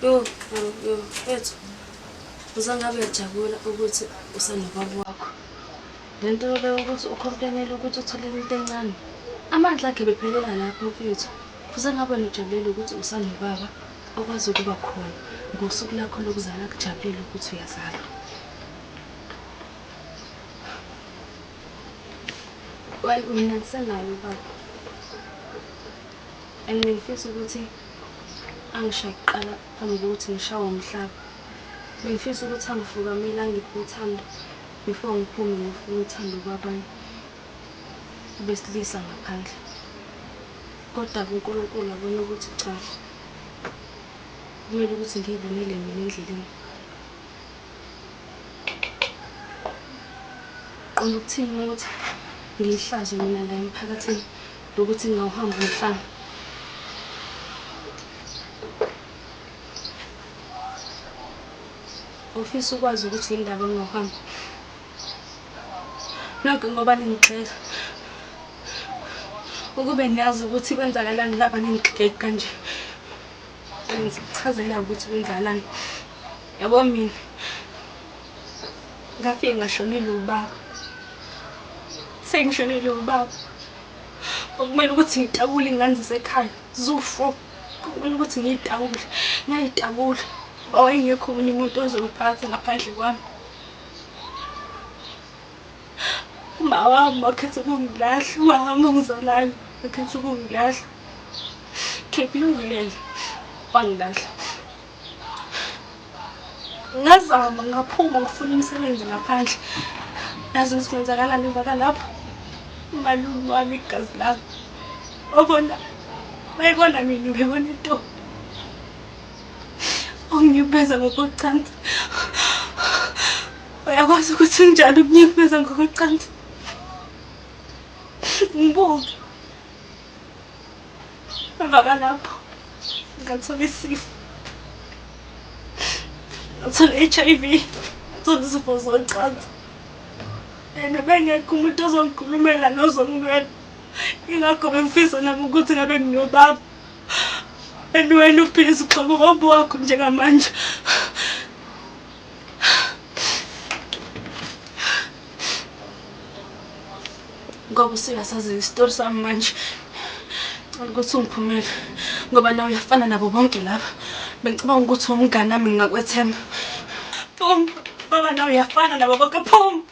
Yo, mfethu, uzangabe uyajabula ukuthi usanobaba wakho. Lento yobe ukuthi ukhomplenele ukuthi utholele into encane. Amandla akhe bephelela lapho mfethu. Uzangabe nijabulele ukuthi usanobaba okwazi ukuba khona ngosuku lakho lokuzala kujabulele ukuthi uyazala. Mina ngisenayo ubaba. Ngifisa ukuthi angishaye kuqala phambi kokuthi ngishawe umhlaba. Ngifisa ukuthi angifukamele angiphe uthando before ngiphume ngifuna uthando kwabanye besilisa ngaphandle. Kodwa uNkulunkulu abona ukuthi cha. Kumele ukuthi ngiyibonele mina endleleni. Qonda ukuthini ukuthi ngiyihlaze mina la emphakathini lokuthi ngawuhamba umhlanga. Ufisa ukwazi ukuthi indaba ngingahamba. Lokho ngoba ningixeka. Ukube niyazi ukuthi kwenzakalani laba ningixeka kanje. Ngizokuchazela ukuthi kwenzakalani. Yabo mina ngafike ngashonelwa ubaba. Sengishonelwe ubaba. Okumele ukuthi ngitakule ingane zasekhaya zu4. Kumele ukuthi ngiyitakule. Ngayitakula. Wayengekho omunye umuntu ozongiphatha ngaphandle kwami. Uma wami wakhetha ukungilahla, wami ongizalayo wakhetha ukungilahla. Kephi ungilele wangilahla. Ngazama ngaphuma ngifuna umsebenzi ngaphandle. Yazi ukuthi kwenzakalani emva lapho. Umalume wami igazi lami. Wabona bayibona mina bebona into. Ongibeza ngokocansi. Uyakwazi ukuthi njalo ukunyibeza ngokocansi. Ngibuke. Emva lapho ngathola isifo. Ngathola HIV. Ngathola izifo zocansi. Bengekho umuntu ozongikhulumela nozongilwela. Ingakho bengifisa nami ukuthi ngabe nginobaba. Wena uphilisa uxolo ubaba wakho njengamanje. Ngoba usuyasazi isitori sami manje. Ngicela ukuthi ungiphumele ngoba nawe uyafana nabo bonke laba. Bengicabanga ukuthi umngane nami ngingakwethemba. Phuma ngoba nawe uyafana nabo bonke. Phuma.